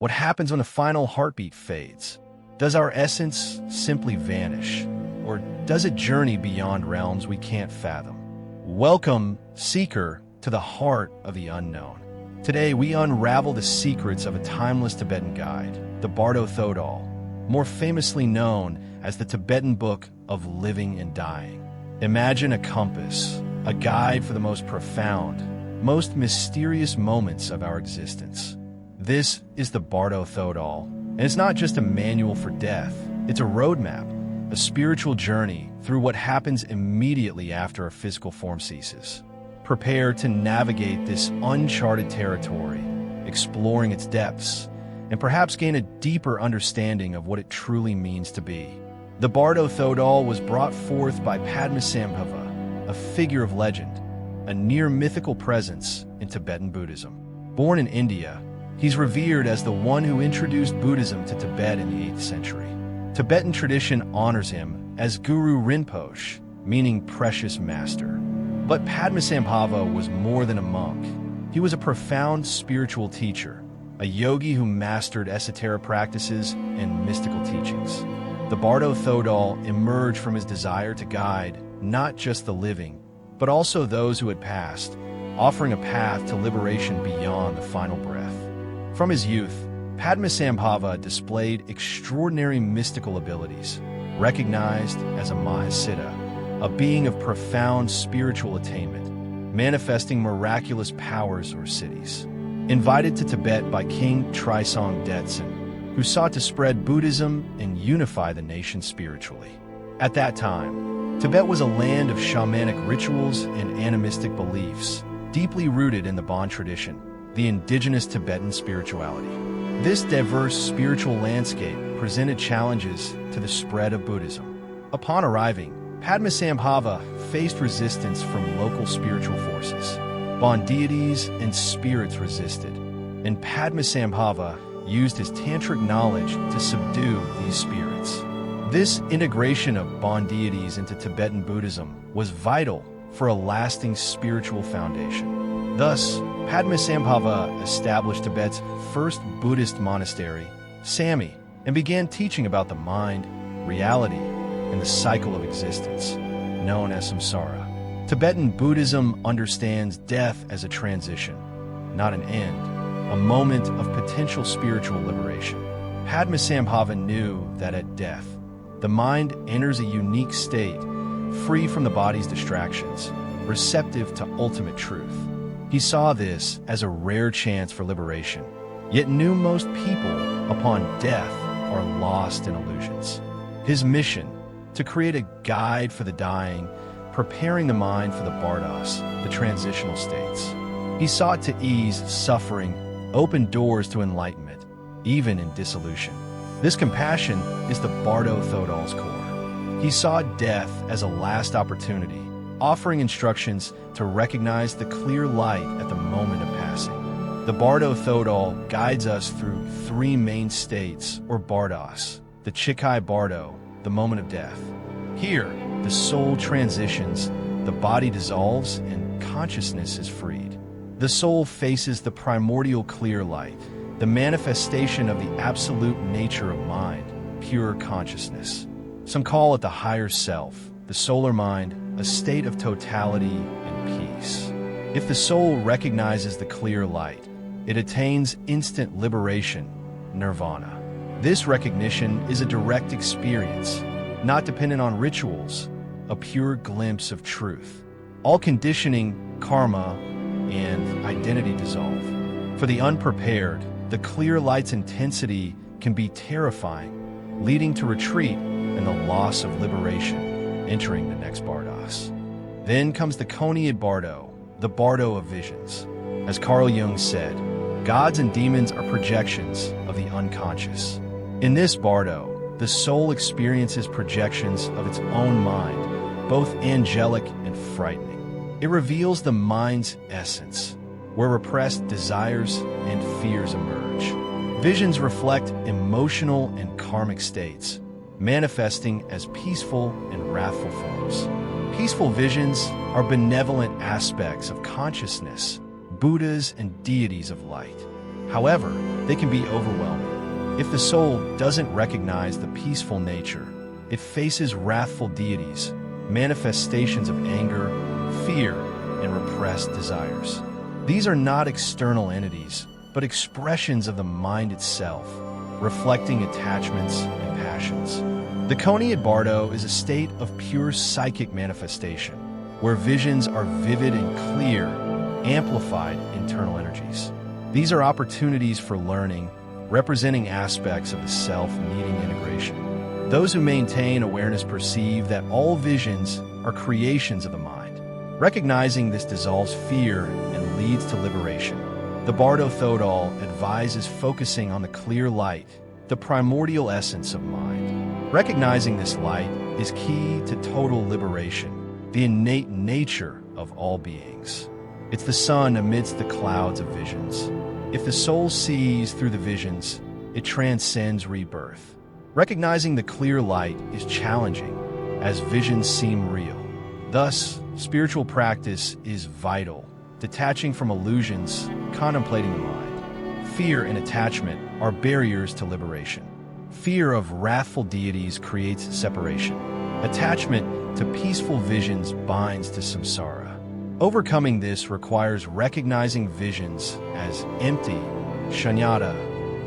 What happens when a final heartbeat fades? Does our essence simply vanish? Or does it journey beyond realms we can't fathom? Welcome, seeker, to the heart of the unknown. Today, we unravel the secrets of a timeless Tibetan guide, the Bardo Thodol, more famously known as the Tibetan Book of Living and Dying. Imagine a compass, a guide for the most profound, most mysterious moments of our existence. This is the Bardo Thodol, and it's not just a manual for death, it's a roadmap, a spiritual journey through what happens immediately after a physical form ceases. Prepare to navigate this uncharted territory, exploring its depths, and perhaps gain a deeper understanding of what it truly means to be. The Bardo Thodol was brought forth by Padmasambhava, a figure of legend, a near-mythical presence in Tibetan Buddhism. Born in India, he's revered as the one who introduced Buddhism to Tibet in the 8th century. Tibetan tradition honors him as Guru Rinpoche, meaning precious master. But Padmasambhava was more than a monk. He was a profound spiritual teacher, a yogi who mastered esoteric practices and mystical teachings. The Bardo Thodol emerged from his desire to guide not just the living, but also those who had passed, offering a path to liberation beyond the final breath. From his youth, Padmasambhava displayed extraordinary mystical abilities, recognized as a Mahasiddha, a being of profound spiritual attainment, manifesting miraculous powers or cities. Invited to Tibet by King Trisong Detsen, who sought to spread Buddhism and unify the nation spiritually. At that time, Tibet was a land of shamanic rituals and animistic beliefs, deeply rooted in the Bon tradition, the indigenous Tibetan spirituality. This diverse spiritual landscape presented challenges to the spread of Buddhism. Upon arriving, Padmasambhava faced resistance from local spiritual forces. Bon deities and spirits resisted, and Padmasambhava used his tantric knowledge to subdue these spirits. This integration of Bon deities into Tibetan Buddhism was vital for a lasting spiritual foundation. Thus, Padmasambhava established Tibet's first Buddhist monastery, Sami, and began teaching about the mind, reality, and the cycle of existence, known as samsara. Tibetan Buddhism understands death as a transition, not an end, a moment of potential spiritual liberation. Padmasambhava knew that at death, the mind enters a unique state, free from the body's distractions, receptive to ultimate truth. He saw this as a rare chance for liberation, yet knew most people, upon death, are lost in illusions. His mission, to create a guide for the dying, preparing the mind for the Bardos, the transitional states. He sought to ease suffering, open doors to enlightenment, even in dissolution. This compassion is the Bardo Thodol's core. He saw death as a last opportunity, offering instructions to recognize the clear light at the moment of passing. The Bardo Thodol guides us through three main states, or Bardos: the Chikhai Bardo, the moment of death. Here, the soul transitions, the body dissolves, and consciousness is freed. The soul faces the primordial clear light, the manifestation of the absolute nature of mind, pure consciousness. Some call it the higher self, the solar mind, a state of totality and peace. If the soul recognizes the clear light, it attains instant liberation, nirvana. This recognition is a direct experience, not dependent on rituals, a pure glimpse of truth. All conditioning, karma, and identity dissolve. For the unprepared, the clear light's intensity can be terrifying, leading to retreat and the loss of liberation, entering the next Bardos. Then comes the Chönyid Bardo, the Bardo of Visions. As Carl Jung said, gods and demons are projections of the unconscious. In this Bardo, the soul experiences projections of its own mind, both angelic and frightening. It reveals the mind's essence, where repressed desires and fears emerge. Visions reflect emotional and karmic states, manifesting as peaceful and wrathful forms. Peaceful visions are benevolent aspects of consciousness, Buddhas and deities of light. However, they can be overwhelming. If the soul doesn't recognize the peaceful nature, it faces wrathful deities, manifestations of anger, fear, and repressed desires. These are not external entities, but expressions of the mind itself, reflecting attachments and passions. The Chönyid Bardo is a state of pure psychic manifestation, where visions are vivid and clear, amplified internal energies. These are opportunities for learning, representing aspects of the self needing integration. Those who maintain awareness perceive that all visions are creations of the mind. Recognizing this dissolves fear and leads to liberation. The Bardo Thodol advises focusing on the clear light, the primordial essence of mind. Recognizing this light is key to total liberation, the innate nature of all beings. It's the sun amidst the clouds of visions. If the soul sees through the visions, it transcends rebirth. Recognizing the clear light is challenging, as visions seem real. Thus, spiritual practice is vital. Detaching from illusions, contemplating the mind. Fear and attachment are barriers to liberation. Fear of wrathful deities creates separation. Attachment to peaceful visions binds to samsara. Overcoming this requires recognizing visions as empty, shunyata,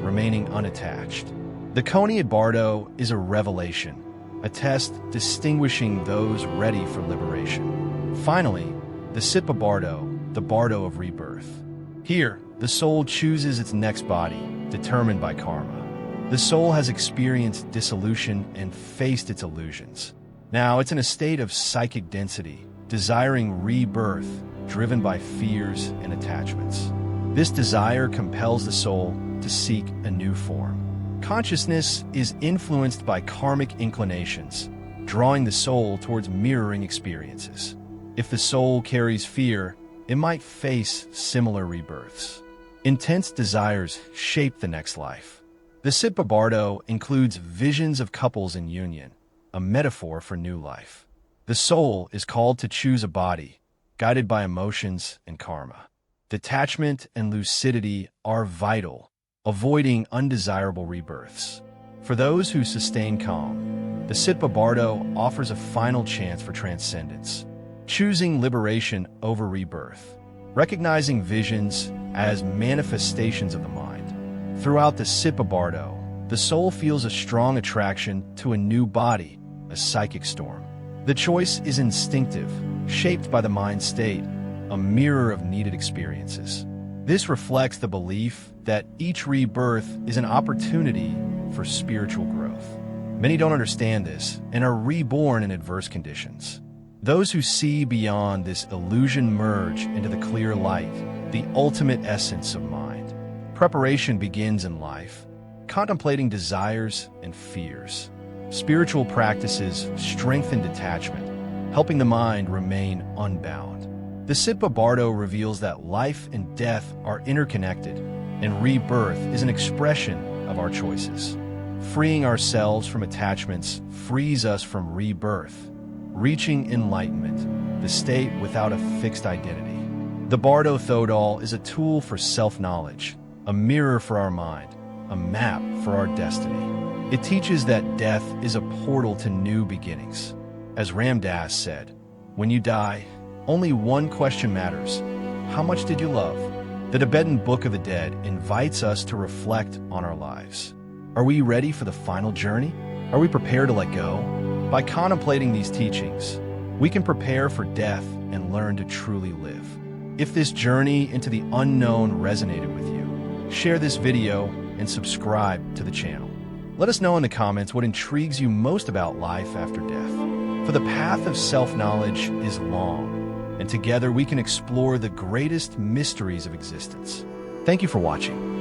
remaining unattached. The Chönyid Bardo is a revelation, a test distinguishing those ready for liberation. Finally, the Sidpa Bardo, the Bardo of Rebirth. Here, the soul chooses its next body, determined by karma. The soul has experienced dissolution and faced its illusions. Now it's in a state of psychic density, desiring rebirth, driven by fears and attachments. This desire compels the soul to seek a new form. Consciousness is influenced by karmic inclinations, drawing the soul towards mirroring experiences. If the soul carries fear, it might face similar rebirths. Intense desires shape the next life. The Sidpa Bardo includes visions of couples in union, a metaphor for new life. The soul is called to choose a body, guided by emotions and karma. Detachment and lucidity are vital, avoiding undesirable rebirths. For those who sustain calm, the Sidpa Bardo offers a final chance for transcendence, choosing liberation over rebirth, recognizing visions as manifestations of the mind. Throughout the Sidpa Bardo, the soul feels a strong attraction to a new body, a psychic storm. The choice is instinctive, shaped by the mind state, a mirror of needed experiences. This reflects the belief that each rebirth is an opportunity for spiritual growth. Many don't understand this and are reborn in adverse conditions. Those who see beyond this illusion merge into the clear light, the ultimate essence of mind. Preparation begins in life, contemplating desires and fears. Spiritual practices strengthen detachment, helping the mind remain unbound. The Sidpa Bardo reveals that life and death are interconnected, and rebirth is an expression of our choices. Freeing ourselves from attachments frees us from rebirth, reaching enlightenment, the state without a fixed identity. The Bardo Thodol is a tool for self-knowledge, a mirror for our mind, a map for our destiny. It teaches that death is a portal to new beginnings. As Ram Dass said, "When you die, only one question matters. How much did you love?" The Tibetan Book of the Dead invites us to reflect on our lives. Are we ready for the final journey? Are we prepared to let go? By contemplating these teachings, we can prepare for death and learn to truly live. If this journey into the unknown resonated with you, share this video and subscribe to the channel. Let us know in the comments what intrigues you most about life after death. For the path of self-knowledge is long, and together we can explore the greatest mysteries of existence. Thank you for watching.